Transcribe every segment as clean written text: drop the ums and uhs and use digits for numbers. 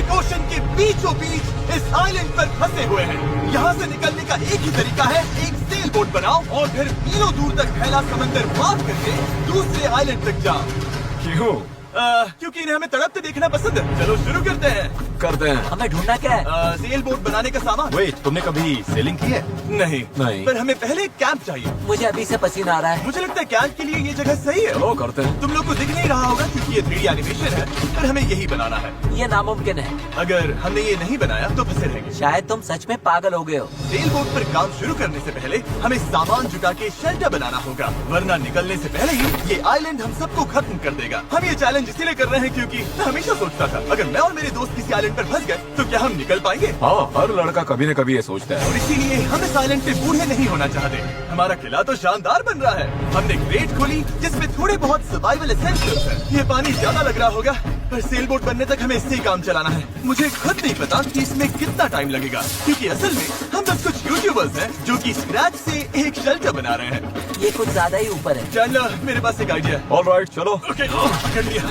Pacific ocean के बीचों बीच इस आइलैंड पर फंसे हुए हैं। यहाँ से निकलने का एक ही तरीका है, एक सेल बोट बनाओ और फिर मीलों दूर तक फैला समंदर पार करके दूसरे आइलैंड तक जाओ। क्यों? क्योंकि इन्हें हमें तड़पते देखना पसंद है। चलो शुरू करते हैं। हमें ढूंढना क्या है? सेल बोट बनाने का सामान। वेट, तुमने कभी सेलिंग की है? नहीं, पर हमें पहले एक कैंप चाहिए। मुझे अभी से पसीना आ रहा है। मुझे लगता है कैंप के लिए ये जगह सही है। चलो करते हैं। तुम लोग को दिख नहीं रहा होगा क्योंकि ये 3D एनिमेशन है, पर हमें यही बनाना है। ये नामुमकिन है। अगर हमने ये नहीं बनाया तो फंसे रहेंगे। शायद तुम सच में पागल हो गए हो। सेल बोट पर काम शुरू करने से पहले हमें सामान जुटा के शेल्टर बनाना होगा, वरना निकलने से पहले ही ये आइलैंड हम सबको खत्म कर देगा। हम ये चैलेंज इसीलिए कर रहे हैं क्योंकि मैं हमेशा सोचता था अगर मैं और मेरे दोस्त किसी आइलैंड पर फंस गए तो क्या हम निकल पाएंगे। हाँ, हर लड़का कभी न कभी ये सोचता है। और इसीलिए हम इस आइलैंड पे बूढ़े नहीं होना चाहते। हमारा किला तो शानदार बन रहा है। हमने क्रेट खोली जिसमें थोड़े बहुत सर्वाइवल एसेंशियल्स हैं। ये पानी ज्यादा लग रहा होगा, पर सेल बोट बनने तक हमें इससे ही काम चलाना है। मुझे खुद नहीं पता कि इसमें कितना टाइम लगेगा, क्योंकि असल में हम बस कुछ यूट्यूबर्स हैं जो कि स्क्रैच से एक शेल्टर बना रहे हैं। ये कुछ ज्यादा ही ऊपर है। चैंडलर, मेरे पास एक आइडिया है। ऑलराइट, चलो। ओके, पकड़ लिया।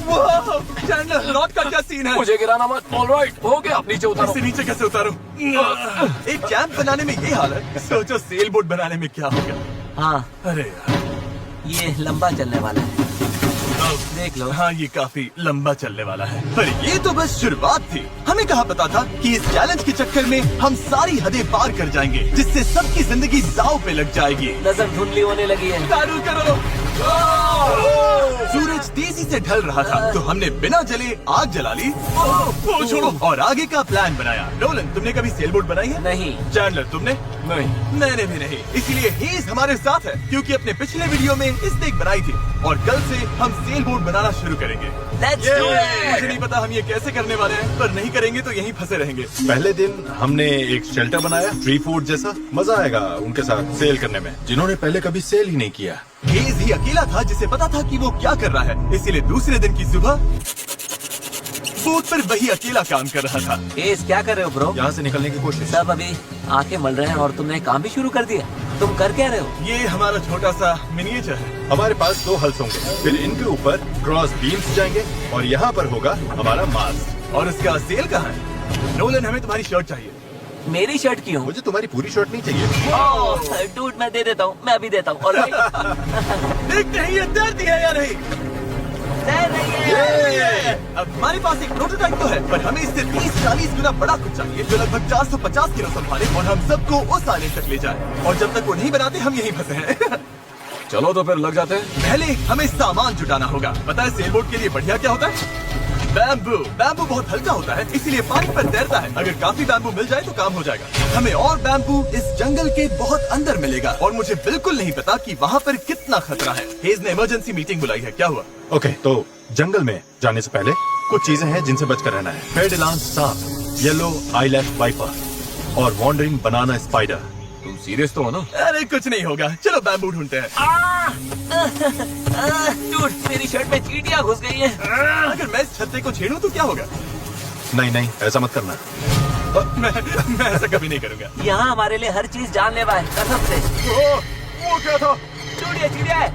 वाह, चैंडलर, रॉड का क्या सीन है? मुझे गिराना मत। ऑलराइट, हो गया, अब नीचे उतारो। इससे नीचे कैसे उतारूं? एक कैंप बनाने में ये हाल है, सोचो सेल बोट बनाने में क्या होगा। हाँ, अरे यार, ये लंबा चलने वाला है। देख लो। हाँ, ये काफी लंबा चलने वाला है, पर ये तो बस शुरुआत थी। हमें कहाँ पता था कि इस चैलेंज के चक्कर में हम सारी हदें पार कर जाएंगे, जिससे सबकी जिंदगी दांव पे लग जाएगी। नजर धुंधली होने लगी है। तारू करो। सूरज तेजी से ढल रहा था, तो हमने बिना जले आग जला ली। ओ, छोड़ो। और आगे का प्लान बनाया। नोलन, तुमने कभी सेल बोट बनाई है? नहीं। चैंडलर, तुमने? नहीं। मैंने भी नहीं। इसलिए हेज हमारे साथ है, क्योंकि अपने पिछले वीडियो में इसने एक बनाई थी और कल से हम सेल बोट बनाना शुरू करेंगे। Let's do it! मुझे नहीं पता हम ये कैसे करने वाले हैं, पर नहीं करेंगे तो यहीं फंसे रहेंगे। पहले दिन हमने एक शेल्टर बनाया, ट्री फूड जैसा। मजा आएगा उनके साथ सेल करने में, जिन्होंने पहले कभी सेल ही नहीं किया। हेज ही अकेला था जिसे पता था कि वो क्या कर रहा है, इसीलिए दूसरे दिन की सुबह बोट पर वही अकेला काम कर रहा था। एस, क्या कर रहे हो ब्रो? यहाँ से निकलने की कोशिश। सब अभी आंखें मल रहे हैं और तुमने काम भी शुरू कर दिया। तुम कर क्या रहे हो? ये हमारा छोटा सा मिनिएचर है। हमारे पास 2 हल्स होंगे, फिर इनके ऊपर क्रॉस बीम्स जाएंगे और यहाँ पर होगा हमारा मास्क। और उसका सेल कहाँ है? नोलन, हमें तुम्हारी शर्ट चाहिए। मेरी शर्ट क्यों? मुझे तुम्हारी पूरी शर्ट नहीं चाहिए। डूड, मैं दे देता हूँ, मैं अभी देता हूँ। देखते हैं ये तैरती है या नहीं। अब हमारे पास एक प्रोटोटाइप तो है, पर हमें इससे 30-40 गुना बड़ा कुछ चाहिए जो लगभग 450 किलो संभाले और हम सबको उस आइलैंड तक ले जाए। और जब तक वो नहीं बनाते हम यहीं फंसे हैं। चलो तो फिर लग जाते हैं। पहले हमें सामान जुटाना होगा। पता है सेल बोट के लिए बढ़िया क्या होता है? बैम्बू। बैम्बू बहुत हल्का होता है, इसीलिए पानी पर तैरता है। अगर काफी बैम्बू मिल जाए तो काम हो जाएगा। हमें और बैम्बू इस जंगल के बहुत अंदर मिलेगा और मुझे बिल्कुल नहीं पता कि वहाँ पर कितना खतरा है। हेज ने इमरजेंसी मीटिंग बुलाई है, क्या हुआ? ओके, तो जंगल में जाने से पहले कुछ चीजें हैं जिनसे बचकर रहना है। फेडेलांस सांप, येलो आईलैश वाइपर और वॉन्डरिंग बनाना स्पाइडर। तुम सीरियस तो हो ना? अरे कुछ नहीं होगा, चलो बैम्बू ढूंढते हैं। डूड, मेरी शर्ट में चींटियां घुस गई हैं। अगर मैं इस छत्ते को छेड़ूं तो क्या होगा? नहीं, ऐसा मत करना। मैं ऐसा कभी नहीं करूंगा। यहाँ हमारे लिए हर चीज जानलेवा है, कसम से। वो क्या था? डूड, ये चिड़िया है।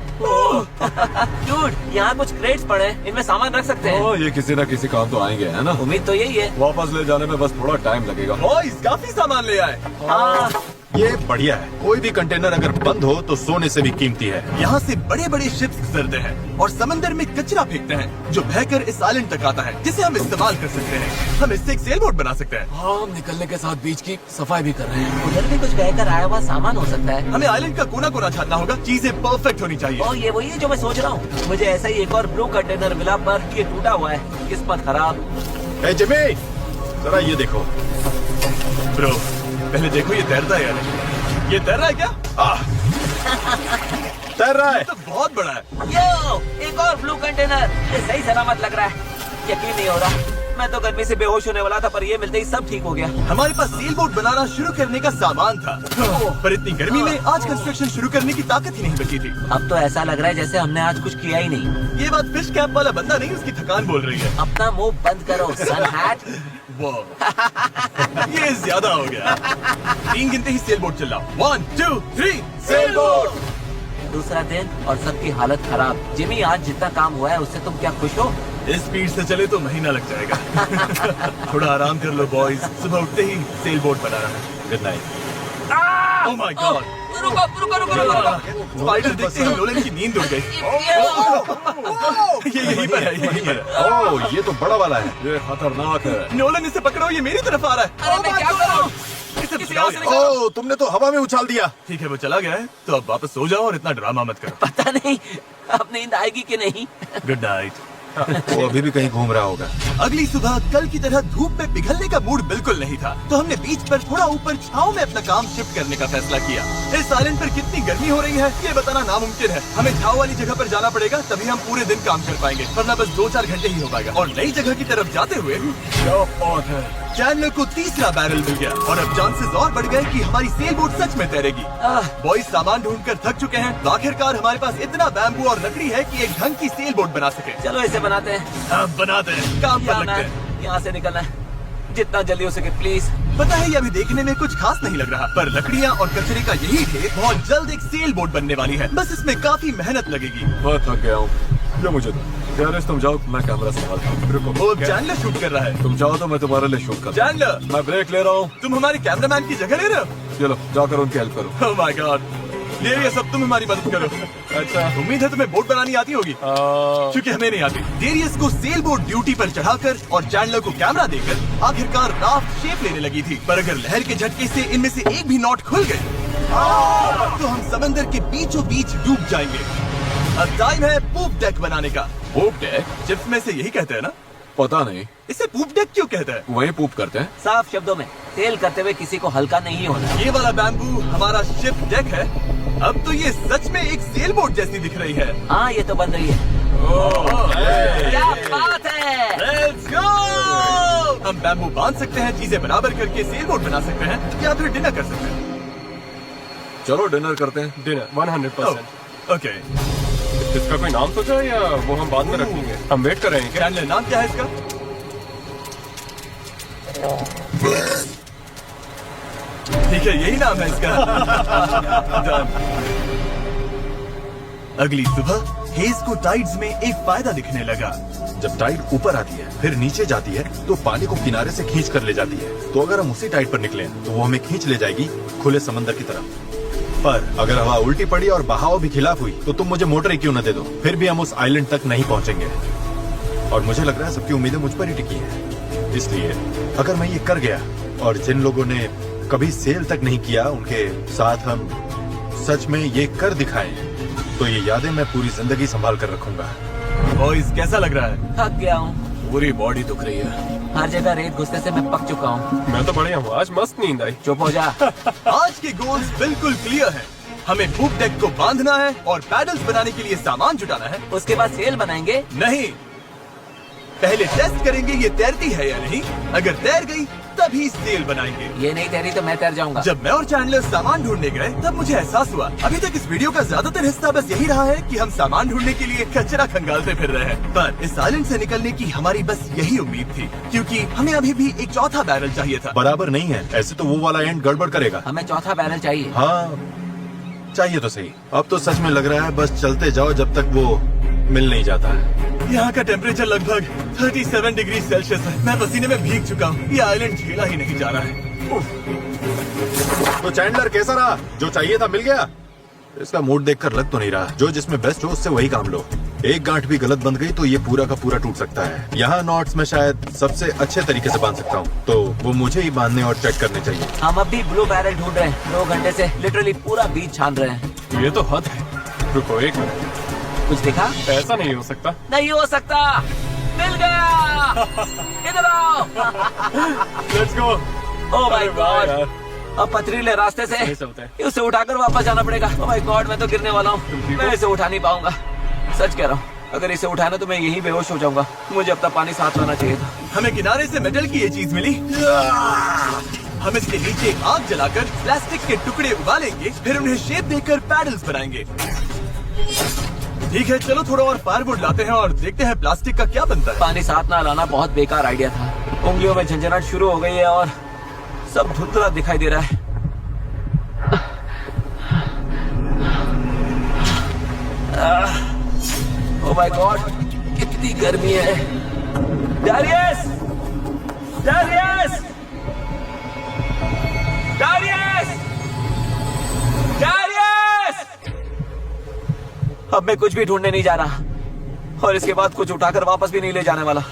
डूड, यहाँ कुछ क्रेट्स पड़े हैं, इनमें सामान रख सकते हैं। ये किसी न किसी काम तो आएंगे, है ना? उम्मीद तो यही है। वापस ले जाने में बस थोड़ा टाइम लगेगा। बॉयज, काफी सामान ले आए। हाँ, ये बढ़िया है। कोई भी कंटेनर अगर बंद हो तो सोने से भी कीमती है। यहाँ से बड़े बड़े शिप्स गुजरते हैं और समंदर में कचरा फेंकते हैं जो बहकर इस आइलैंड तक आता है, जिसे हम इस्तेमाल कर सकते हैं। हम इससे एक सेल बोट बना सकते हैं। हाँ, हम निकलने के साथ बीच की सफाई भी कर रहे हैं। उधर भी कुछ बहकर आया हुआ सामान हो सकता है। हमें आइलैंड का कोना कोना छानना होगा, चीजें परफेक्ट होनी चाहिए। और ये वही है जो मैं सोच रहा हूँ। मुझे ऐसा ही एक और ब्लू कंटेनर मिला, पर ये टूटा हुआ है। किस्मत खराब। ए जिमी, जरा ये देखो। ब्रो, पहले देखो ये तैरता है या नहीं। ये तैर रहा है क्या? तैर रहा है। तो बहुत बड़ा है। यो, एक और ब्लू कंटेनर। ये सही सलामत लग रहा है। यकीन नहीं हो रहा, मैं तो गर्मी से बेहोश होने वाला था, पर ये मिलते ही सब ठीक हो गया। हमारे पास सेल बोट बनाना शुरू करने का सामान था, पर इतनी गर्मी में आज कंस्ट्रक्शन शुरू करने की ताकत ही नहीं बची थी। अब तो ऐसा लग रहा है जैसे हमने आज कुछ किया ही नहीं। ये बात फिश कैप वाला बंदा नहीं, उसकी थकान बोल रही है। अपना मुंह बंद करो, सन हैट। वो ये ज्यादा हो गया। 3 गिनते ही सेल बोट चल रहा। 1, 2, 3 सेल बोट। दूसरा दिन और सबकी हालत खराब। जिमी, आज जितना काम हुआ है उससे तुम क्या खुश हो? इस स्पीड से चले तो महीना लग जाएगा। थोड़ा आराम कर लो बॉयज, सुबह उठते ही सेल बोट बनाना है। Good night. Oh my God, रुको रुको रुको रुको स्पाइडर देखते ही नोलन की नींद उड़ गई। ये यहीं पर है, यहीं पर है। ओह, ये तो बड़ा वाला है। ये खतरनाक है। नोलन इसे पकड़ो, ये मेरी तरफ आ रहा है। अरे मैं क्या करूं? इसे किसी भगाओ और से यहाँ। निकालो। ओह, तुमने तो हवा में उछाल दिया। ठीक है, वो चला गया है, तो अब वापस सो जाओ और इतना ड्रामा मत करो। पता नहीं अब नींद आएगी कि नहीं। Good night. वो अभी भी कहीं घूम रहा होगा। अगली सुबह कल की तरह धूप में पिघलने का मूड बिल्कुल नहीं था, तो हमने बीच पर थोड़ा ऊपर छांव में अपना काम शिफ्ट करने का फैसला किया। इस आइलैंड पर कितनी गर्मी हो रही है ये बताना नामुमकिन है। हमें छांव वाली जगह पर जाना पड़ेगा, तभी हम पूरे दिन काम कर पाएंगे, वरना बस 2-4 घंटे ही हो पाएगा। और नई जगह की तरफ जाते हुए चैंडलर को तीसरा बैरल मिल गया और अब चांसेस और बढ़ गए कि हमारी सेल बोट सच में तैरेगी। बॉयज सामान ढूंढकर थक चुके हैं, तो आखिरकार हमारे पास इतना बैम्बू और लकड़ी है कि एक ढंग की सेल बोट बना सके। चलो इसे बनाते हैं। अब बनाते हैं, काम पर लगते हैं। यहाँ से निकलना है जितना जल्दी हो सके प्लीज। पता है ये अभी देखने में कुछ खास नहीं लग रहा, पर लकड़ियाँ और कचरे का यही ढेर बहुत जल्द एक सेल बोट बनने वाली है। बस इसमें काफी मेहनत लगेगी। बहुत थक गया हूँ, ये मुझे दो। गैरेज तुम जाओ, मैं कैमरा संभालता हूँ। रुको, वो चैंडलर शूट कर रहा है। तुम जाओ तो मैं तुम्हारे लिए शूट करता चैंडलर, हूँ। मैं ब्रेक ले रहा हूँ। तुम हमारे कैमरामैन की जगह ले रहे हो? चलो जाकर उनकी हेल्प करो। ओह माय गॉड, ये सब तुम हमारी मदद करो। अच्छा, उम्मीद है तुम्हें बोट बनानी आती होगी, क्योंकि हमें नहीं आती। डेरियस को सेल बोट ड्यूटी पर चढ़ाकर और चैंडलर को कैमरा देकर आखिरकार राफ्ट शेप लेने लगी थी, पर अगर लहर के झटके से इनमें से एक भी नॉट खुल गई तो हम समंदर के बीचों बीच डूब जाएंगे। अब टाइम है पूप डेक बनाने का। पूप डेक? चिप्स में से यही कहते हैं ना? पता नहीं, इसे पूप डेक क्यों कहते हैं? वही पूप करते हैं। साफ शब्दों में सेल करते हुए किसी को हल्का नहीं होना। ये वाला बैम्बू हमारा शिप डेक है। अब तो ये सच में एक सेल बोट जैसी दिख रही है। हाँ ये तो बन रही है। क्या बात है। Let's go! हम बैम्बू बांध सकते हैं, चीजें बराबर करके सेल बोट बना सकते हैं, या फिर डिनर कर सकते हैं। चलो डिनर करते हैं। डिनर 100%। ओके, इसका कोई नाम सोचा है या वो हम बाद में रखेंगे? हम वेट कर रहे हैं क्या? चैंडलर नाम क्या है इसका? ठीक है, यही नाम है इसका। Done. अगली सुबह हेज को टाइड्स में एक फायदा दिखने लगा। जब टाइड ऊपर आती है फिर नीचे जाती है तो पानी को किनारे से खींच कर ले जाती है। तो अगर हम उसी टाइड पर निकले तो वो हमें खींच ले जाएगी खुले समंदर की तरफ। पर अगर हवा उल्टी पड़ी और बहाव भी खिलाफ हुई तो तुम मुझे मोटर ही क्यों न दे दो, फिर भी हम उस आइलैंड तक नहीं पहुंचेंगे। और मुझे लग रहा है सबकी उम्मीदें मुझ पर ही टिकी हैं। इसलिए अगर मैं ये कर गया और जिन लोगों ने कभी सेल तक नहीं किया उनके साथ हम सच में ये कर दिखाएं, तो ये यादें मैं पूरी जिंदगी संभाल कर रखूंगा। बॉयज कैसा लग रहा है? थक गया हूँ, पूरी बॉडी दुख रही है। हर जगह रेत घुसने से मैं पक चुका हूँ। मैं तो बढ़िया हूँ, आज मस्त नींद आई। चुप हो जा। आज के गोल्स बिल्कुल क्लियर है। हमें पूप डेक को बांधना है और पैडल्स बनाने के लिए सामान जुटाना है। उसके बाद सेल बनाएंगे। नहीं, पहले टेस्ट करेंगे ये तैरती है या नहीं। अगर तैर गई तभी सेल बनाएंगे। ये नहीं तैरी तो मैं तैर जाऊंगा। जब मैं और चैंडलर सामान ढूंढने गए तब मुझे एहसास हुआ अभी तक इस वीडियो का ज्यादातर हिस्सा बस यही रहा है कि हम सामान ढूंढने के लिए कचरा खंगालते फिर रहे हैं। पर इस आइलैंड से निकलने की हमारी बस यही उम्मीद थी, क्योंकि हमें अभी भी एक चौथा बैरल चाहिए था। बराबर नहीं है, ऐसे तो वो वाला एंड गड़बड़ करेगा। हमें चौथा बैरल चाहिए। हाँ चाहिए तो सही। अब तो सच में लग रहा है बस चलते जाओ जब तक वो मिल नहीं जाता है। यहाँ का टेम्परेचर लगभग 37 डिग्री सेल्सियस है। मैं पसीने में भीग चुका हूँ। ये आइलैंड झेला ही नहीं जा रहा है। तो चैंडलर कैसा रहा? जो चाहिए था मिल गया? इसका मूड देखकर लग तो नहीं रहा। जो जिसमें बेस्ट हो उससे वही काम लो। एक गांठ भी गलत बंध गई तो ये पूरा का पूरा टूट सकता है। यहाँ नॉट्स में शायद सबसे अच्छे तरीके से बांध सकता हूँ, तो वो मुझे ही बांधने और चेक करने चाहिए। हम अब भी ब्लू बैरल ढूंढ रहे हैं। 2 घंटे से लिटरली पूरा बीच छान रहे हैं। ये तो हद है। रुको 1 मिनट, कुछ दिखा? ऐसा नहीं हो सकता। नहीं हो सकता। मिल गया। इधर आओ। Let's go. ओह माय अरे वाह गॉड। यार। अब पथरीले रास्ते से नहीं चलते हैं। उसे उठाकर वापस जाना पड़ेगा। ओह माय गॉड, मैं तो गिरने वाला हूँ। तुम ठीक हो? मैं इसे उठा नहीं पाऊंगा, सच कह रहा हूँ। अगर इसे उठाना तो मैं यही बेहोश हो जाऊंगा। मुझे अपना पानी साथ लाना चाहिए था। हमें किनारे से मेटल की ये चीज मिली। हम इसके नीचे आग जलाकर प्लास्टिक के टुकड़े उबालेंगे, फिर उन्हें शेप देकर पैडल्स बनाएंगे। ठीक है, चलो थोड़ा और फायरवुड लाते हैं और देखते हैं प्लास्टिक का क्या बनता है। पानी साथ ना लाना बहुत बेकार आइडिया था। उंगलियों में झंझनाहट शुरू हो गई है और सब धुंधला दिखाई दे रहा है। ओह माय गॉड, कितनी कितनी गर्मी है। डारियस! डारियस! डारियस! डारियस! अब मैं कुछ भी ढूंढने नहीं जा रहा और इसके बाद कुछ उठाकर वापस भी नहीं ले जाने वाला।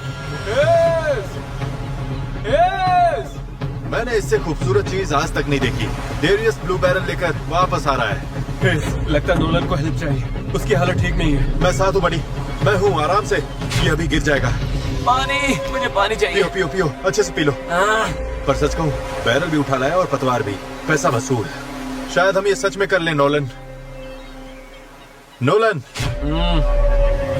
मैंने इससे खूबसूरत चीज आज तक नहीं देखी। डेरियस ब्लू बैरल लेकर वापस आ रहा है। लगता है नोलन को हेल्प चाहिए, उसकी हालत ठीक नहीं है। मैं साथ हूँ बड़ी, मैं हूँ, आराम से। ये अभी गिर जाएगा। पानी, मुझे पानी चाहिए। पियो पियो पियो, अच्छे से पी लो। पर सच कहूँ, बैरल भी उठा लाया और पतवार भी, पैसा वसूल। शायद हम ये सच में कर लें नोलन। नोलन,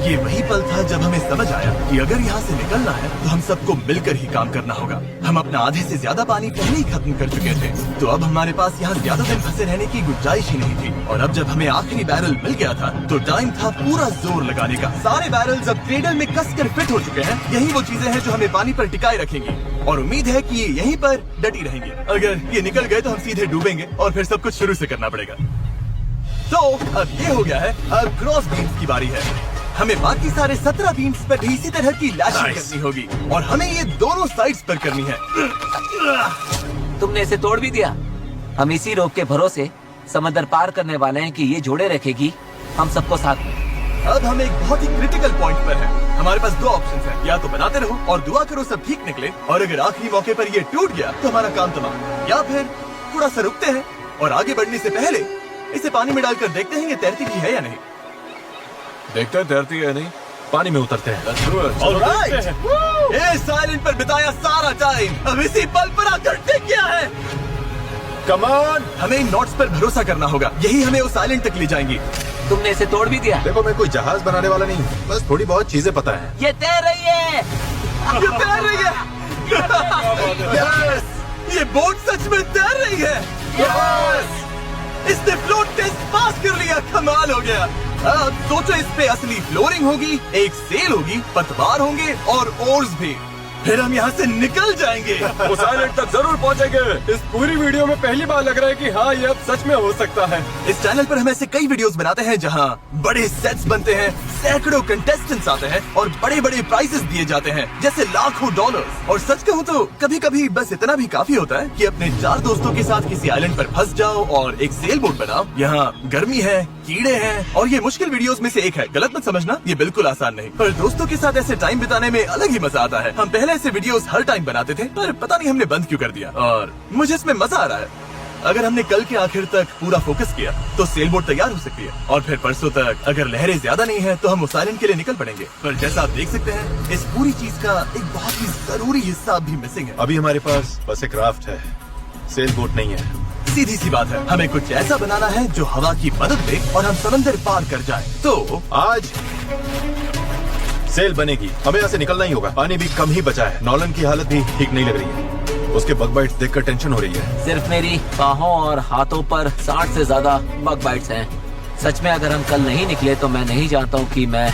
ये वही पल था जब हमें समझ आया कि अगर यहाँ से निकलना है तो हम सबको मिलकर ही काम करना होगा। हम अपना आधे से ज्यादा पानी पहले ही खत्म कर चुके थे, तो अब हमारे पास यहाँ ज्यादा दिन फंसे रहने की गुंजाइश ही नहीं थी। और अब जब हमें आखिरी बैरल मिल गया था तो टाइम था पूरा जोर लगाने का। सारे बैरल्स अब क्रेडल में कसकर फिट हो चुके हैं। यही वो चीजें हैं जो हमें पानी पर टिकाए रखेंगी और उम्मीद है कि ये यहीं पर डटी रहेंगे। अगर ये निकल गए तो हम सीधे डूबेंगे और फिर सब कुछ शुरू से करना पड़ेगा। तो अब ये हो गया है, अब क्रॉस बीम्स की बारी है। हमें बाकी सारे 17 बीम्स पर भी इसी तरह की लैशिंग करनी होगी और हमें ये दोनों साइड्स पर करनी है। तुमने इसे तोड़ भी दिया। हम इसी रोप के भरोसे समंदर पार करने वाले हैं कि ये जोड़े रखेगी हम सबको साथ में। अब हम एक बहुत ही क्रिटिकल पॉइंट पर हैं। हमारे पास दो ऑप्शंस हैं, या तो बनाते रहो और दुआ करो सब ठीक निकले, और अगर आखिरी मौके पर ये टूट गया तो हमारा काम तमाम, या फिर थोड़ा सा रुकते हैं और आगे बढ़ने से पहले इसे पानी में डालकर देखते हैं ये तैरती भी है या नहीं। देखते हैं तैरती है नहीं। पानी में उतरते हैं। ऑलराइट, इस आइलैंड पर बिताया सारा टाइम अब इसी पल पर आकर टिक गया है। कम ऑन, हमें इन नॉट्स पर भरोसा करना होगा, यही हमें उस आइलैंड तक ले जाएंगी। तुमने इसे तोड़ भी दिया। देखो मैं कोई जहाज बनाने वाला नहीं, बस थोड़ी बहुत चीजें पता है। ये तैर रही है। ये तैर रही है। यस, ये बोट सच में तैर रही है। यस, इसने फ्लोट टेस्ट पास कर लिया। कमाल हो गया। अब सोचो, इस पे असली फ्लोरिंग होगी, एक सेल होगी, पतवार होंगे और ओर्स भी। फिर हम यहाँ से निकल जाएंगे। उस आइलैंड तक जरूर पहुंचेंगे। इस पूरी वीडियो में पहली बार लग रहा है कि हाँ, ये अब सच में हो सकता है। इस चैनल पर हम ऐसे कई वीडियोस बनाते हैं जहाँ बड़े सेट्स बनते हैं, सैकड़ों कंटेस्टेंट्स आते हैं और बड़े बड़े प्राइजेस दिए जाते हैं, जैसे लाखों डॉलर्स। और सच कहूँ तो कभी कभी बस इतना भी काफी होता है कि अपने 4 दोस्तों के साथ किसी आइलैंड पर फंस जाओ और एक सेल बोट बनाओ। यहाँ गर्मी है, कीड़े हैं और ये मुश्किल वीडियोस में से एक है। गलत मत समझना, ये बिल्कुल आसान नहीं, पर दोस्तों के साथ ऐसे टाइम बिताने में अलग ही मजा आता है। हम पहले ऐसे वीडियोस हर टाइम बनाते थे, पर पता नहीं हमने बंद क्यों कर दिया, और मुझे इसमें मजा आ रहा है। अगर हमने कल के आखिर तक पूरा फोकस किया तो सेल बोट तैयार हो सकती है, और फिर परसों तक अगर लहरें ज्यादा नहीं है तो हम उस आइलैंड के लिए निकल पड़ेंगे। पर जैसा आप देख सकते हैं, इस पूरी चीज का एक बहुत ही जरूरी हिस्सा भी मिसिंग है। अभी हमारे पास बस एक राफ्ट है, सेल बोट नहीं है। सीधी सी बात है, हमें कुछ ऐसा बनाना है जो हवा की मदद ले और हम समंदर पार कर जाएं। तो आज सेल बनेगी, हमें यहाँ से निकलना ही होगा। पानी भी कम ही बचा है। नॉलन की हालत भी ठीक नहीं लग रही है, उसके बग बाइट्स देखकर टेंशन हो रही है। सिर्फ मेरी बाहों और हाथों पर 60 से ज्यादा बग बाइट्स हैं। सच में अगर हम कल नहीं निकले तो मैं नहीं जानता हूँ कि मैं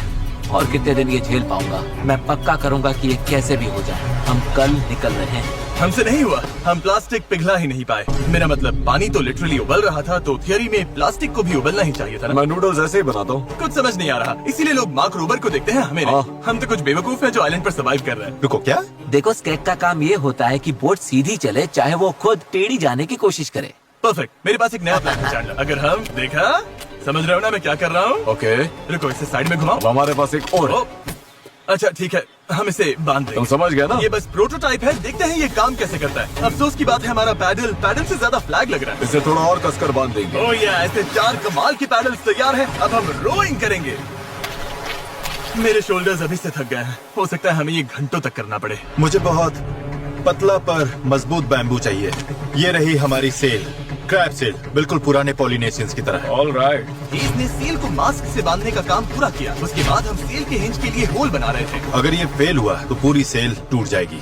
और कितने दिन ये झेल पाऊंगा। मैं पक्का करूंगा कि ये कैसे भी हो जाए। हम कल निकल रहे हैं। हमसे नहीं हुआ, हम प्लास्टिक पिघला ही नहीं पाए। मेरा मतलब पानी तो लिटरली उबल रहा था, तो थियरी में प्लास्टिक को भी उबलना ही चाहिए था ना। मैं नूडल्स ऐसे ही बनाता हूँ। कुछ समझ नहीं आ रहा, इसीलिए लोग मार्क रोबर को देखते हैं, हमें नहीं। हम तो कुछ बेवकूफ हैं जो आइलैंड पर सर्वाइव कर रहे हैं। रुको, क्या? देखो, स्केट का काम ये होता है कि बोट सीधी चले, चाहे वो खुद टेढ़ी जाने की कोशिश करे। परफेक्ट, मेरे पास एक नया प्लान है चैंडलर। अगर हम देखा, समझ रहे हो ना मैं क्या कर रहा हूँ? ओके, रुको, इसे साइड में घुमाओ। अब हमारे पास एक और है। ओ, अच्छा ठीक है, हम इसे बांध देंगे। तुम समझ गया ना? ये बस प्रोटोटाइप है, देखते हैं ये काम कैसे करता है। अफसोस की बात है, हमारा पैडल से ज्यादा फ्लैग लग रहा है। इसे थोड़ा और कसकर बांध देंगे। ओह या, ऐसे 4 कमाल के पैडल्स तैयार हैं। अब हम रोइंग करेंगे। मेरे शोल्डर्स अभी से थक गए हैं, हो सकता है हमें ये घंटों तक करना पड़े। मुझे बहुत पतला पर मजबूत बैम्बू चाहिए। ये रही हमारी सेल, क्रैब सेल, बिल्कुल पुराने पॉलिनेशियंस की तरह। All right. इसने सेल को मास्क से बांधने का काम पूरा किया। उसके बाद हम सेल के हिंज के लिए होल बना रहे थे। अगर ये फेल हुआ तो पूरी सेल टूट जाएगी।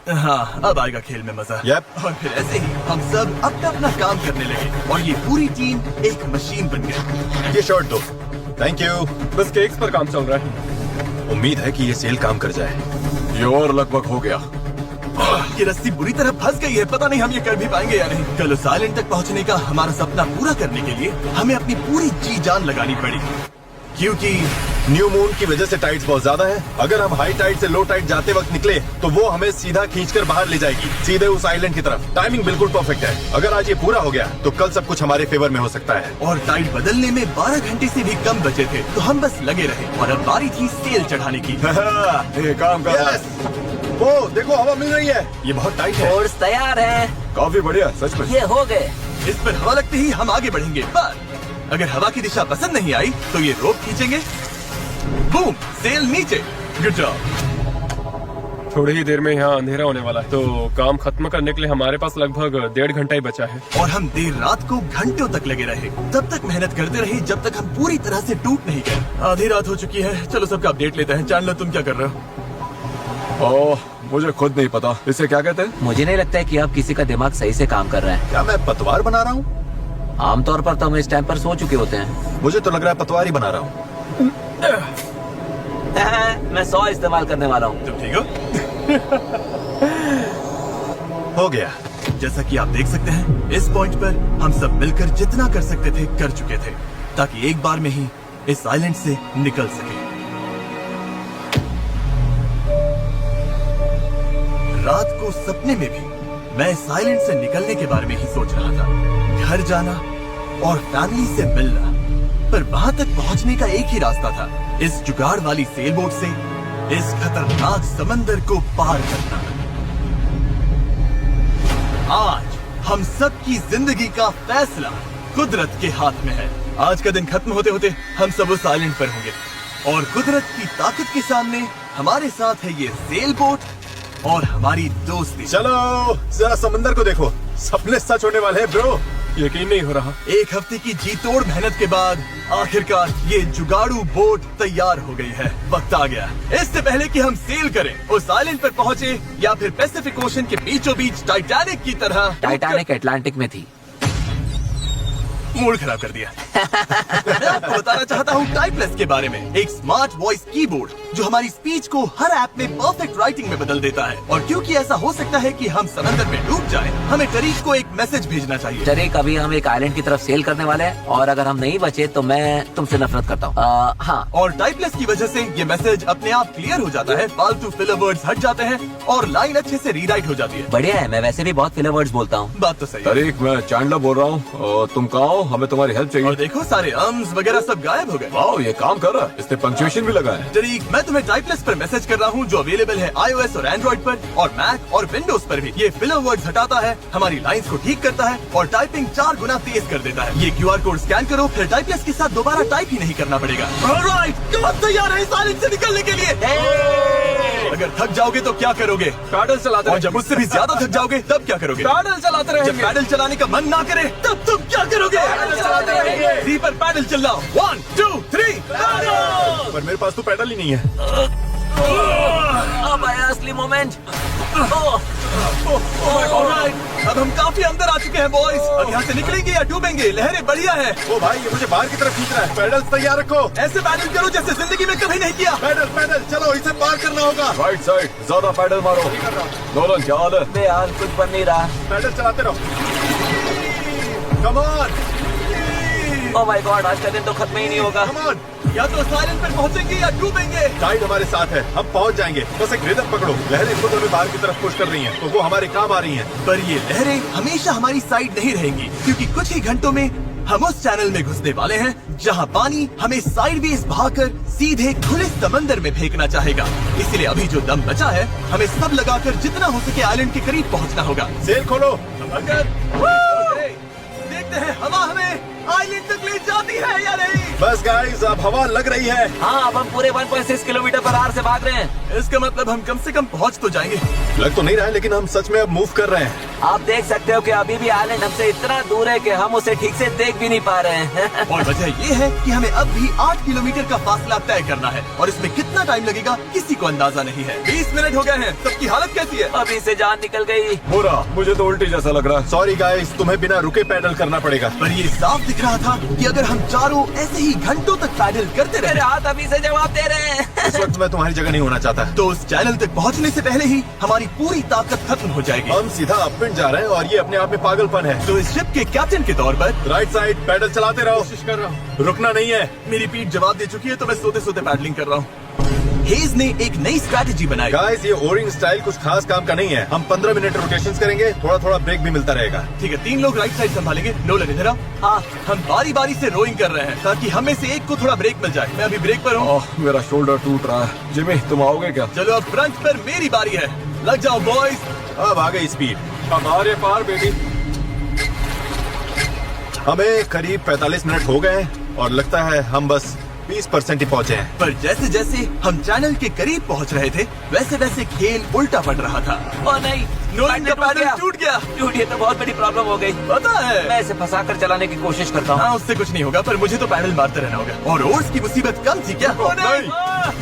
हाँ, अब आएगा खेल में मजा। Yep. और फिर ऐसे ही हम सब अपना अपना काम करने लगे और ये पूरी टीम एक मशीन बन गई। ये शॉट दो, थैंक यू। बस केक्स पर काम चल रहा है। उम्मीद है कि ये सेल काम कर जाए। ये और लगभग हो गया। ये रस्सी बुरी तरह फंस गई है, पता नहीं हम ये कर भी पाएंगे या नहीं। कल उस आइलैंड तक पहुंचने का हमारा सपना पूरा करने के लिए हमें अपनी पूरी जी जान लगानी पड़ी, क्योंकि न्यू मून की वजह से टाइड्स बहुत ज्यादा है। अगर हम हाई टाइड से लो टाइड जाते वक्त निकले तो वो हमें सीधा खींचकर बाहर ले जाएगी, सीधे उस आइलैंड की तरफ। टाइमिंग बिल्कुल परफेक्ट है। अगर आज ये पूरा हो गया तो कल सब कुछ हमारे फेवर में हो सकता है। और टाइड बदलने में 12 घंटे से भी कम बचे थे, तो हम बस लगे रहे और अब बारी थी सेल चढ़ाने की। ये काम कर रहा है। Yes! वो देखो हवा मिल रही है। ये बहुत टाइट है। फोर्स तैयार है। काफी बढ़िया, सच में। ये हो गए। इस पर हवा लगते ही हम आगे बढ़ेंगे, पर अगर हवा की दिशा पसंद नहीं आई तो ये रोप खींचेंगे। बूम, सेल नीचे। Good job. थोड़ी ही देर में यहाँ अंधेरा होने वाला है, तो काम खत्म करने के लिए हमारे पास लगभग 1.5 घंटा ही बचा है। और हम देर रात को घंटों तक लगे रहे, तब तक मेहनत करते रहे जब तक हम पूरी तरह से टूट नहीं गए। आधी रात हो चुकी है, चलो सबका अपडेट लेते हैं। चैंडलर, तुम क्या कर रहे हो? ओह, मुझे खुद नहीं पता इसे क्या कहते हैं। मुझे नहीं लगता है कि अब किसी का दिमाग सही से काम कर रहा है। क्या मैं पतवार बना रहा हूँ? आमतौर पर तो हम इस टाइम पर सो चुके होते हैं। मुझे तो लग रहा है पतवार ही बना रहा हूँ। मैं 100 इस्तेमाल करने वाला हूँ। तुम ठीक हो? हो गया। जैसा कि आप देख सकते हैं, इस पॉइंट पर हम सब मिलकर जितना कर सकते थे कर चुके थे, ताकि एक बार में ही इस आइलैंड से निकल सके। रात को सपने में भी मैं इस आइलैंड से निकलने के बारे में ही सोच रहा था। घर जाना और फैमिली से मिलना, पर वहां तक पहुंचने का एक ही रास्ता था, इस जुगाड़ वाली सेल बोट से इस खतरनाक समंदर को पार करना। आज हम सब की जिंदगी का फैसला कुदरत के हाथ में है। आज का दिन खत्म होते होते हम सब उस आइलैंड पर होंगे, और कुदरत की ताकत के सामने हमारे साथ है ये सेल बोट और हमारी दोस्ती। चलो जरा समंदर को देखो, सपने सच होने वाले हैं ब्रो। यकीन नहीं हो रहा। एक हफ्ते की जी तोड़ मेहनत के बाद आखिरकार ये जुगाड़ू बोट तैयार हो गई है। वक्त आ गया, इससे पहले कि हम सेल करें, उस आइलैंड पर पहुंचे या फिर पैसिफिक ओशन के बीचों बीच टाइटैनिक की तरह। टाइटैनिक अटलांटिक में थी। मूड खराब कर दिया। मैं आपको बताना चाहता हूँ टाइपलेस के बारे में, एक स्मार्ट वॉइस कीबोर्ड जो हमारी स्पीच को हर ऐप में परफेक्ट राइटिंग में बदल देता है। और क्योंकि ऐसा हो सकता है कि हम समंदर में डूब जाएं, हमें टरीक को एक मैसेज भेजना चाहिए। टरीक, अभी हम एक आइलैंड की तरफ सेल करने वाले हैं, और अगर हम नहीं बचे तो मैं तुमसे नफरत करता हूँ। हाँ। और टाइपलेस की वजह से ये मैसेज अपने आप क्लियर हो जाता है, फालतू फिलर वर्ड्स हट जाते हैं और लाइन अच्छे से रीराइट हो जाती है। बढ़िया है, मैं वैसे भी बहुत फिलर वर्ड्स बोलता हूँ। बात तो सही है। तरीक, मैं चैंडलर बोल रहा हूँ। तुम कहाँ हो? हमें तुम्हारी हेल्प चाहिए। और देखो सारे अम्स वगैरह सब गायब हो गए। वाओ, ये काम कर रहा है। इसने पंक्चुएशन भी लगा है। टरीक, मैं तुम्हें टाइपलेस पर मैसेज कर रहा हूँ जो अवेलेबल है iOS और एंड्रॉइड पर, और मैक और विंडोज पर भी। ये फिलर वर्ड्स हटाता है, हमारी लाइंस को ठीक करता है और टाइपिंग 4 गुना तेज कर देता है। ये QR कोड स्कैन करो, फिर टाइपलेस के साथ दोबारा टाइप ही नहीं करना पड़ेगा। ऑलराइट, कब तैयार है इस आइलैंड से निकलने के लिए? अगर थक जाओगे तो क्या करोगे? पैडल चलाते और रहे। जब उससे भी ज्यादा थक जाओगे तब क्या करोगे? पैडल चलाते जब रहेंगे। पैडल चलाने का मन ना करे तब तुम क्या करोगे? पैडल चलाते रहेंगे। 3 पर पैडल चलाओ। 1 2 3 पैडल। पर मेरे पास तो पैडल ही नहीं है। अब आया असली मोमेंट। ऑलराइट, अब हम काफी अंदर आ चुके हैं बॉयज। अब यहाँ से निकलेंगे या डूबेंगे? लहरें बढ़िया है। ओ भाई, ये मुझे बाहर की तरफ खींच रहा है। पैडल तैयार रखो। ऐसे पैडल करो जैसे जिंदगी में कभी नहीं किया। पैडल पैडल, चलो इसे पार करना होगा। राइट साइड, ज्यादा पैडल मारो। नोलन, क्या हाल है? बेहाल, कुछ बन नहीं रहा। पैडल चलाते रहो। Come on, oh my God, आज का दिन तो खत्म ही नहीं होगा। Come on. या तो साइलेंट पर पहुँचेंगे या डूबेंगे। टाइड हमारे साथ है, हम पहुंच जाएंगे। बस एक रिदम पकड़ो। लहरें खुद हमें बाहर की तरफ पुश कर रही हैं, तो वो हमारे काम आ रही हैं। पर ये लहरें हमेशा हमारी साइड नहीं रहेंगी, क्योंकि कुछ ही घंटों में हम उस चैनल में घुसने वाले हैं जहां पानी हमें साइडवेज भागकर सीधे खुले समंदर में फेंकना चाहेगा। इसलिए अभी जो दम बचा है, हमें सब लगाकर जितना हो सके आइलैंड के करीब पहुंचना होगा। सेल खोलो। अगर देखते हैं हवा हमें आइलैंड तक ले जाती है या नहीं। बस गाइस, अब हवा लग रही है। हाँ, अब हम पूरे 1.6 किलोमीटर पर आवर से भाग रहे हैं। इसका मतलब हम कम से कम पहुंच तो जाएंगे। लग तो नहीं रहा है, लेकिन हम सच में अब मूव कर रहे हैं। आप देख सकते हो कि अभी भी आइलैंड हमसे इतना दूर है कि हम उसे ठीक से देख भी नहीं पा रहे हैं। और वजह ये है कि हमें अब भी 8 किलोमीटर का फासला तय करना है, और इसमें कितना टाइम लगेगा किसी को अंदाजा नहीं है। 20 मिनट हो गए हैं। सबकी हालत कैसी है? अभी से जान निकल गई। बुरा, मुझे तो उल्टी जैसा लग रहा है। सॉरी गाइस, तुम्हें बिना रुके पैडल करना पड़ेगा। पर ये साफ दिख रहा था कि अगर हम चारों ऐसे ही घंटों तक पैडल करते मेरे रहे हाथ अभी से जवाब दे रहे हैं। इस वक्त मैं तुम्हारी जगह नहीं होना चाहता। तो उस चैनल तक पहुंचने से पहले ही हमारी पूरी ताकत खत्म हो जाएगी। हम सीधा अपविंड जा रहे हैं और ये अपने आप में पागलपन है। तो इस शिप के कैप्टन के तौर पर राइट साइड पैडल चलाते रहो, कोशिश कर रहा हूँ। रुकना नहीं है। मेरी पीठ जवाब दे चुकी है, तो मैं सोते सोते पैडलिंग कर रहा हूँ। हेज ने एक नई स्ट्रैटेजी बनाई। गाइस, ये ओरिंग स्टाइल कुछ खास काम का नहीं है। हम 15 मिनट रोटेशंस करेंगे, थोड़ा थोड़ा ब्रेक भी मिलता रहेगा। ठीक है, 3 लोग राइट साइड संभालेंगे। नोलन इधर आओ। हाँ, हम बारी बारी से रोइंग कर रहे हैं ताकि हमें से एक को थोड़ा ब्रेक मिल जाए। मैं अभी ब्रेक पर हूँ। मेरा शोल्डर टूट रहा है। जिमी, तुम आओगे क्या? चलो अब फ्रंट पर मेरी बारी है। लग जाओ बॉयज। अब आ गई स्पीड। हमारे पार बेबी। हमें करीब 45 मिनट हो गए हैं और लगता है हम बस 20% ही पहुंचे हैं। पर जैसे जैसे हम चैनल के करीब पहुंच रहे थे, वैसे वैसे खेल उल्टा पड़ रहा था। ओ नहीं, नोलन का पैडल टूट गया। टूट, ये तो बहुत बड़ी प्रॉब्लम हो गई। पता है, मैं इसे फंसा कर चलाने की कोशिश करता हूँ। हाँ, उससे कुछ नहीं होगा, पर मुझे तो पैडल मारते रहना होगा। और ओर्स की मुसीबत कम थी क्या? नहीं।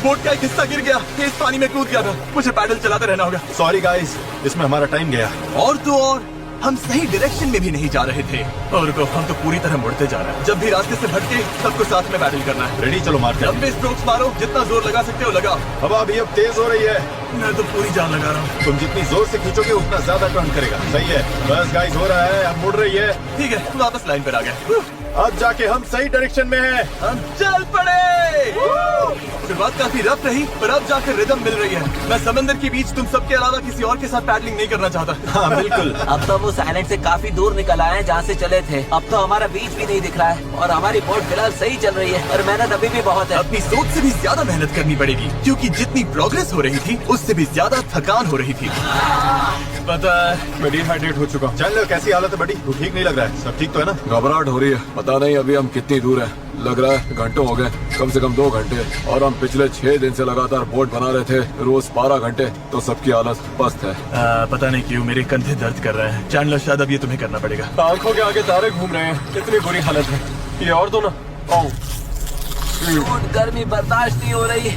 बोट का एक हिस्सा गिर गया, तेज पानी में कूद गया था। मुझे पैडल चलाते रहना होगा। सॉरी गाइस, इसमें हमारा टाइम गया। और तो और हम सही डायरेक्शन में भी नहीं जा रहे थे। और तो हम तो पूरी तरह मुड़ते जा रहे हैं। जब भी रास्ते से भटके, सबको साथ में बैटल करना है। रेडी, चलो मारते हैं। लंबे स्ट्रोक्स मारो, जितना जोर लगा सकते हो लगाओ। हवा भी अब तेज हो रही है। मैं तो पूरी जान लगा रहा हूँ। तुम जितनी जोर से खींचोगे उतना ज्यादा टर्न करेगा। सही है, बस गाइस हो रहा है, अब मुड़ रही है। ठीक है, वापस लाइन पर आ गए। अब जाके हम सही डायरेक्शन में हैं। हम चल पड़े। शुरुआत काफी रफ रही, पर अब जाकर रिदम मिल रही है। मैं समंदर के बीच तुम सबके अलावा किसी और के साथ पैडलिंग नहीं करना चाहता। हाँ बिल्कुल। अब तो हम उस आइलैंड से काफी दूर निकल आए हैं जहाँ से चले थे। अब तो हमारा बीच भी नहीं दिख रहा है और हमारी बोट फिलहाल सही चल रही है, पर मेहनत अभी भी बहुत है। अपनी सोच से भी ज्यादा मेहनत करनी पड़ेगी, क्योंकि जितनी प्रोग्रेस हो रही थी उससे भी ज्यादा थकान हो रही थी। पता है, मैं डिहाइड्रेट हो चुका हूँ। चैनल कैसी हालत है बड़ी? तू ठीक नहीं लग रहा है। सब ठीक तो है ना? घबराहट हो रही है। पता नहीं अभी हम कितनी दूर है। लग रहा है घंटों हो गए, कम से कम 2 घंटे। और हम पिछले 6 दिन से लगातार बोट बना रहे थे, रोज 12 घंटे। तो सबकी हालत पस्त है। पता नहीं क्यों मेरे कंधे दर्द कर रहे हैं। चैंडलर, शायद अब ये तुम्हें करना पड़ेगा। आंखों के आगे तारे घूम रहे हैं, इतनी बुरी हालत है। ये और दो ना। बोट गर्मी बर्दाश्त नहीं हो रही।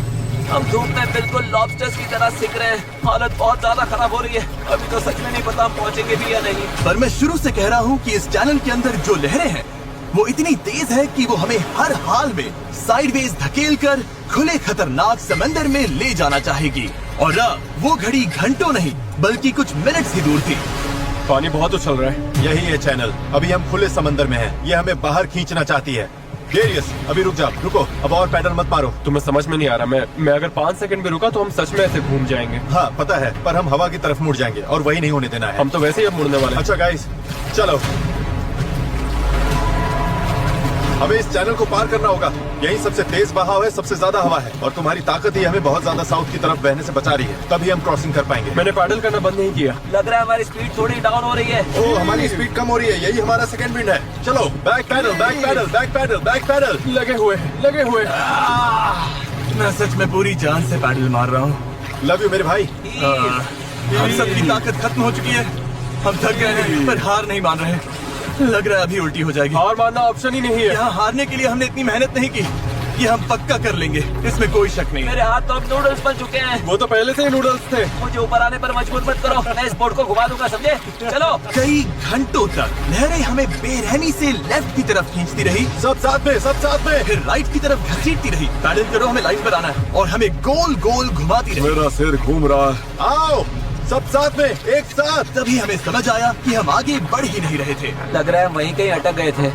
हम धूप में बिल्कुल लॉबस्टर्स की तरह सिक रहे हैं। हालत बहुत ज्यादा खराब हो रही है। अभी तो सच में नहीं पता हम पहुंचेंगे भी या नहीं। पर मैं शुरू से कह रहा हूँ कि इस चैनल के अंदर जो लहरें हैं वो इतनी तेज है कि वो हमें हर हाल में साइडवेज धकेल कर खुले खतरनाक समंदर में ले जाना चाहेगी। और अब वो घड़ी घंटों नहीं बल्कि कुछ मिनट्स ही दूर थी। पानी बहुत उछल रहा है। यही है चैनल। अभी हम खुले समंदर में हैं। ये हमें बाहर खींचना चाहती है। डेरियस, अभी रुक जा। रुको, अब और पैडल मत मारो। तुम्हें समझ में नहीं आ रहा। मैं अगर 5 सेकंड भी रुका तो हम सच में ऐसे घूम जाएंगे। हाँ पता है, पर हम हवा की तरफ मुड़ जाएंगे और वही नहीं होने देना है। हम तो वैसे ही अब मुड़ने वाले हैं। अच्छा गाइस, चलो। हमें इस चैनल को पार करना होगा। यही सबसे तेज बहाव है, सबसे ज्यादा हवा है और तुम्हारी ताकत ही हमें बहुत ज्यादा साउथ की तरफ बहने से बचा रही है। तभी हम क्रॉसिंग कर पाएंगे। मैंने पैडल करना बंद नहीं किया। लग रहा है हमारी स्पीड थोड़ी डाउन हो रही है। ओ, हमारी स्पीड कम हो रही है। यही हमारा सेकंड विंड है। चलो, back paddle, back paddle, back paddle, back paddle. लगे हुए। मैं सच में पूरी जान से पैडल मार रहा हूँ। लव यू मेरे भाई। हम सबकी ताकत खत्म हो चुकी है। हम थक गए हैं, पर हार नहीं मान रहे। लग रहा है अभी उल्टी हो जाएगी। हार मानना ऑप्शन ही नहीं है। यहाँ हारने के लिए हमने इतनी मेहनत नहीं की। ये हम पक्का कर लेंगे, इसमें कोई शक नहीं। मेरे हाथ तो अब नूडल्स बन चुके हैं। वो तो पहले से ही नूडल्स थे। मुझे ऊपर आने पर मजबूर मत करो, मैं इस बोट को घुमा दूंगा, समझे? चलो। कई घंटों तक लहरें हमें बेरहमी से लेफ्ट की तरफ खींचती रही, सब साथ में, सब साथ में। फिर राइट की तरफ घसीटती रही। पैडल करो, हमें लाइन पर आना है और हमें गोल गोल घुमाती रही। मेरा सिर घूम रहा है। आओ सब साथ में, एक साथ। तभी हमें समझ आया कि हम आगे बढ़ ही नहीं रहे थे। लग रहा है हम वहीं कहीं अटक गए थे।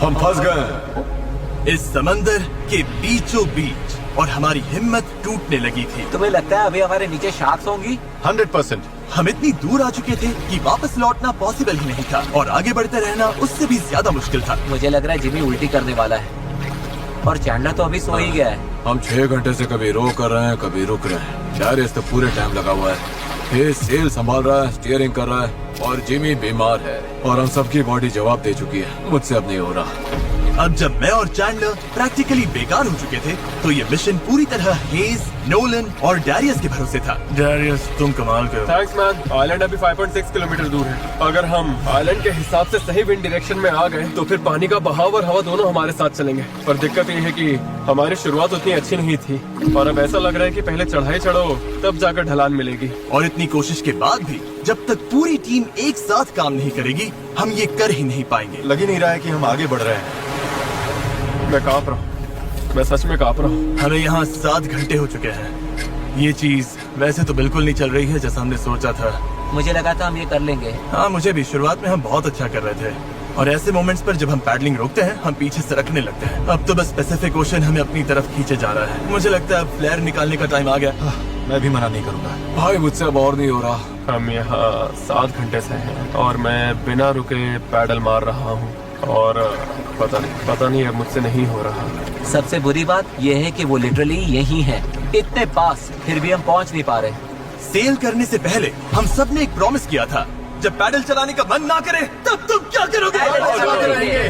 हम फंस गए इस समंदर के बीचों बीच और हमारी हिम्मत टूटने लगी थी। तुम्हें लगता है अभी हमारे नीचे शार्क्स होंगी? 100%। हम इतनी दूर आ चुके थे कि वापस लौटना पॉसिबल ही नहीं था और आगे बढ़ते रहना उससे भी ज्यादा मुश्किल था। मुझे लग रहा है जिमी उल्टी करने वाला है और चैंडलर तो अभी सो ही गया है। हम 6 घंटे से कभी रो कर रहे हैं, कभी रुक रहे हैं। शायद तो पूरे टाइम लगा हुआ है। ये सेल संभाल रहा है, स्टीयरिंग कर रहा है और जिमी बीमार है और हम सबकी बॉडी जवाब दे चुकी है। मुझसे अब नहीं हो रहा। अब जब मैं और चैंडलर प्रैक्टिकली बेकार हो चुके थे, तो ये मिशन पूरी तरह हेज, नोलन और डैरियस के भरोसे था। डैरियस, तुम कमाल करो। Thanks man. आइलैंड अभी 5.6 किलोमीटर दूर है। अगर हम आइलैंड के हिसाब से सही विंड डायरेक्शन में आ गए तो फिर पानी का बहाव और हवा दोनों हमारे साथ चलेंगे। पर दिक्कत ये है कि हमारी शुरुआत उतनी अच्छी नहीं थी और अब ऐसा लग रहा है कि पहले चढ़ाई चढ़ो तब जाकर ढलान मिलेगी। और इतनी कोशिश के बाद भी जब तक पूरी टीम एक साथ काम नहीं करेगी, हम ये कर ही नहीं पाएंगे। लग ही नहीं रहा है कि हम आगे बढ़ रहे हैं। मैं कांप रहा हूँ। मैं सच में कांप रहा हूँ। हमें यहाँ 7 घंटे हो चुके हैं। ये चीज वैसे तो बिल्कुल नहीं चल रही है जैसा हमने सोचा था। मुझे लगा था हम ये कर लेंगे। हाँ, मुझे भी। शुरुआत में हम बहुत अच्छा कर रहे थे और ऐसे मोमेंट्स पर जब हम पैडलिंग रोकते हैं हम पीछे सरकने लगते हैं। अब तो बस पैसिफिक ओशन हमें अपनी तरफ खींचे जा रहा है। मुझे लगता है अब फ्लेयर निकालने का टाइम आ गया। मैं भी मना नहीं करूंगा। भाई मुझसे अब और नहीं हो रहा। हम यहाँ 7 घंटे से हैं और मैं बिना रुके पैडल मार रहा हूँ और पता नहीं अब मुझसे नहीं हो रहा। सबसे बुरी बात यह है कि वो लिटरली यही है, इतने पास, फिर भी हम पहुंच नहीं पा रहे। सेल करने से पहले हम सब ने एक प्रॉमिस किया था, जब पैडल चलाने का मन ना करे तब तुम क्या करोगे?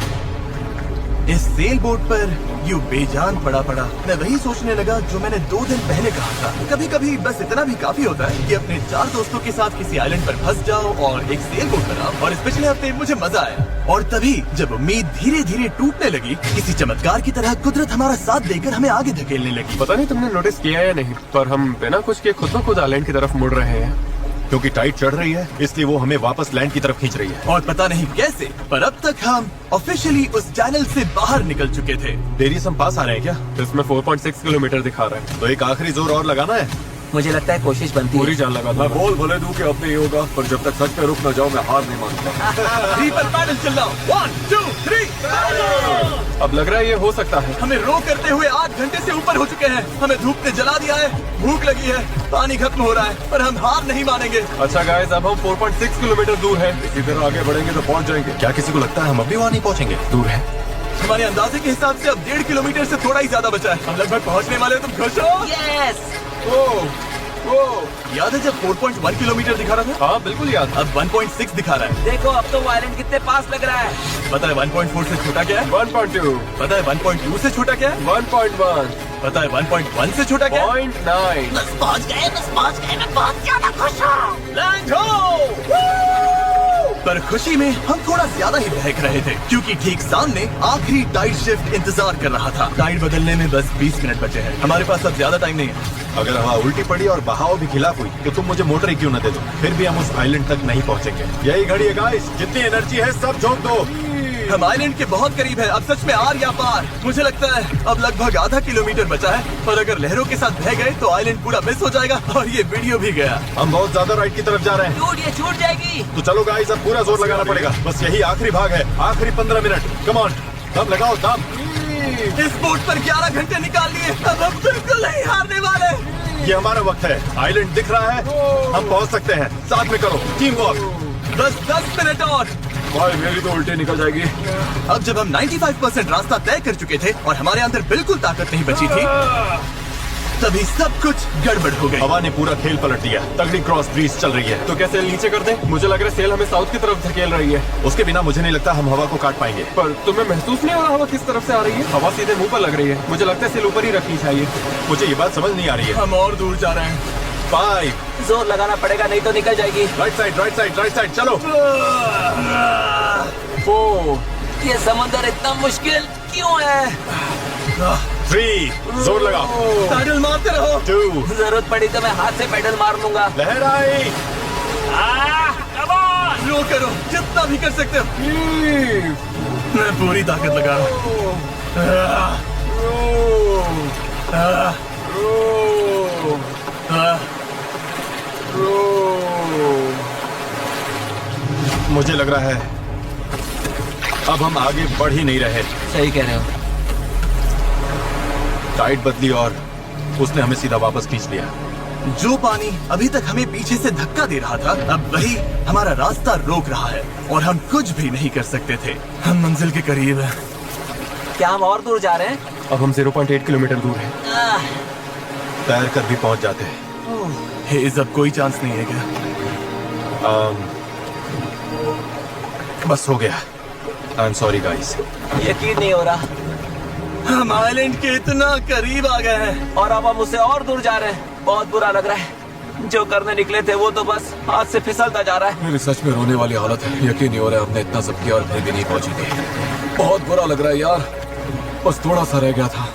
इस सेल बोट पर यूं बेजान पड़ा मैं वही सोचने लगा जो मैंने 2 दिन पहले कहा था। कभी कभी बस इतना भी काफी होता है कि अपने 4 दोस्तों के साथ किसी आइलैंड पर फंस जाओ और एक सेल बोट बनाओ। और इस पिछले हफ्ते मुझे मजा आया। और तभी जब उम्मीद धीरे धीरे टूटने लगी, किसी चमत्कार की तरह कुदरत हमारा साथ देकर हमें आगे धकेलने लगी। पता नहीं तुमने नोटिस किया या नहीं, पर हम बिना कुछ किए खुद ब खुद आइलैंड की तरफ मुड़ रहे हैं। क्योंकि टाइड चढ़ रही है इसलिए वो हमें वापस लैंड की तरफ खींच रही है। और पता नहीं कैसे, पर अब तक हम ऑफिशियली उस चैनल से बाहर निकल चुके थे। डेरी से हम पास आ रहे हैं क्या? इसमें 4.6 किलोमीटर दिखा रहा है। तो एक आखिरी जोर और लगाना है। मुझे लगता है कोशिश बनती पूरी है। जान लगा। मैं बोल भले दूं कि अब नहीं होगा, पर जब तक सच में रुक न जाओ मैं हार नहीं मानूंगा। 3 पर पैडल चल रहा हूं। 1 2 3। अब लग रहा है ये हो सकता है। हमें रो करते हुए 8 घंटे से ऊपर हो चुके हैं। हमें धूप ने जला दिया है, भूख लगी है, पानी खत्म हो रहा है, पर हम हार नहीं मानेंगे। अच्छा गाइस, अब हम 4.6 किलोमीटर दूर हैं। इसी तरह आगे बढ़ेंगे तो पहुंच जाएंगे। क्या किसी को लगता है हम अभी वहाँ नहीं पहुँचेंगे? दूर है। हमारे अंदाजे के हिसाब से अब 1.5 किलोमीटर से थोड़ा ही ज्यादा बचा है। हम लगभग पहुंचने वाले हैं। तुम खुश हो? यस। याद है जब 4.1 किलोमीटर दिखा रहा था? हाँ बिल्कुल याद। अब 1.6 दिखा रहा है। देखो अब तो वो आइलैंड कितने पास लग रहा है। पता है 1.4 से छोटा क्या है? 1.2, पता है 1.2 से छोटा क्या है? 1.1, पता है 1.1 से छोटा क्या है? 0.9। बस पहुंच गए, मैं बहुत ज्यादा खुश हूँ। लैंड हो! पर खुशी में हम थोड़ा ज्यादा ही बहक रहे थे, क्योंकि ठीक सामने आखिरी टाइड शिफ्ट इंतजार कर रहा था। टाइड बदलने में बस 20 मिनट बचे हैं। हमारे पास अब ज्यादा टाइम नहीं है। अगर हवा उल्टी पड़ी और बहाव भी खिलाफ हुई तो तुम मुझे मोटर ही क्यों न दे दो, फिर भी हम उस आइलैंड तक नहीं पहुंचेंगे। यही घड़ी है गाइस, जितनी एनर्जी है सब झोंक दो। हम आइलैंड के बहुत करीब है। अब सच में आर या पार। मुझे लगता है अब लगभग आधा किलोमीटर बचा है, पर अगर लहरों के साथ बह गए तो आइलैंड पूरा मिस हो जाएगा और ये वीडियो भी गया। हम बहुत ज्यादा राइट की तरफ जा रहे हैं। डूड, ये छूट जाएगी। तो चलो गाइस, अब पूरा जोर लगाना पड़ेगा। बस यही आखिरी भाग है, आखिरी 15 मिनट। कम ऑन, दम लगाओ दम। इस बोट पर 11 घंटे निकाल लिए। अब हम बिल्कुल नहीं हारने वाले। ये हमारा वक्त है। आइलैंड दिख रहा है, हम पहुंच सकते हैं। साथ में करो, टीम वर्क। बस 10 मिनट और। भाई मेरी तो उल्टी निकल जाएगी। अब जब हम 95% रास्ता तय कर चुके थे और हमारे अंदर बिल्कुल ताकत नहीं बची थी, तभी सब कुछ गड़बड़ हो गई। हवा ने पूरा खेल पलट दिया। तगड़ी क्रॉस ब्रीज चल रही है। तो क्या सेल नीचे कर दें? मुझे लग रहा है सेल हमें साउथ की तरफ धकेल रही है। उसके बिना मुझे नहीं लगता हम हवा को काट पाएंगे। पर तुम्हें महसूस नहीं हो रहा हवा किस तरफ से आ रही है? हवा सीधे मुंह पर लग रही है। मुझे लगता है सेल ऊपर ही रखनी चाहिए। मुझे ये बात समझ नहीं आ रही है। हम और दूर जा रहे हैं। 5 जोर लगाना पड़ेगा, नहीं तो निकल जाएगी। Right side, right side, right side, चलो। 4, ये समंदर इतना मुश्किल क्यों है? 3, जोर लगाओ। पैडल मारते रहो। 2, जरूरत पड़ी तो मैं हाथ से पेडल मार लूंगा। लहर आई। Come on. रो करो, जितना भी कर सकते हो। मैं पूरी ताकत लगा रहा हूँ। मुझे लग रहा है अब हम आगे बढ़ ही नहीं रहे। सही कह रहे हो। टाइड बदली और उसने हमें सीधा वापस खींच लिया। जो पानी अभी तक हमें पीछे से धक्का दे रहा था, अब वही हमारा रास्ता रोक रहा है और हम कुछ भी नहीं कर सकते थे। हम मंजिल के करीब हैं। क्या हम और दूर जा रहे हैं? अब हम 0.8 किलोमीटर दूर हैं। तैर कर भी पहुंच जाते हैं। हेज, अब कोई चांस नहीं है क्या? बस हो गया। I am sorry guys. यकीन नहीं हो रहा। हम आइलैंड के इतना करीब आ गए हैं और अब हम उससे और दूर जा रहे हैं। बहुत बुरा लग रहा है। जो करने निकले थे वो तो बस हाथ से फिसलता जा रहा है। मेरी सच में रोने वाली हालत है। यकीन नहीं हो रहा है हमने इतना सब किया और फिर भी नहीं पहुंची थी। बहुत बुरा लग रहा है यार। बस थोड़ा सा रह गया था।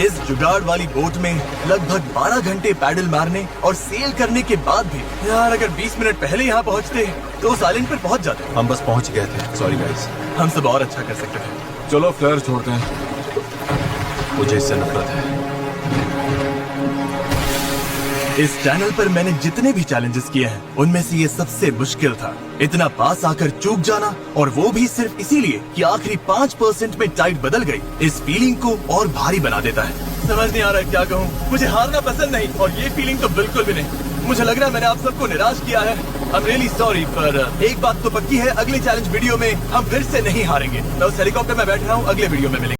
इस जुगाड़ वाली बोट में लगभग 12 घंटे पैडल मारने और सेल करने के बाद भी, यार अगर 20 मिनट पहले यहाँ पहुँचते तो उस आइलैंड पर पहुँच जाते। हम बस पहुंच गए थे। Sorry guys. हम सब और अच्छा कर सकते थे। चलो फ्लेयर छोड़ते हैं। मुझे इससे नफरत है। इस चैनल पर मैंने जितने भी चैलेंजेस किए हैं उनमें से ये सबसे मुश्किल था। इतना पास आकर चूक जाना, और वो भी सिर्फ इसीलिए कि आखिरी 5% में टाइट बदल गई, इस फीलिंग को और भारी बना देता है। समझ नहीं आ रहा क्या कहूँ। मुझे हारना पसंद नहीं, और ये फीलिंग तो बिल्कुल भी नहीं। मुझे लग रहा है मैंने आप सबको निराश किया है। आई एम रियली सॉरी, पर एक बात तो पक्की है, अगले चैलेंज वीडियो में हम फिर से नहीं हारेंगे। मैं उस हेलीकॉप्टर में बैठ रहा हूँ, अगले वीडियो में मिलेंगे।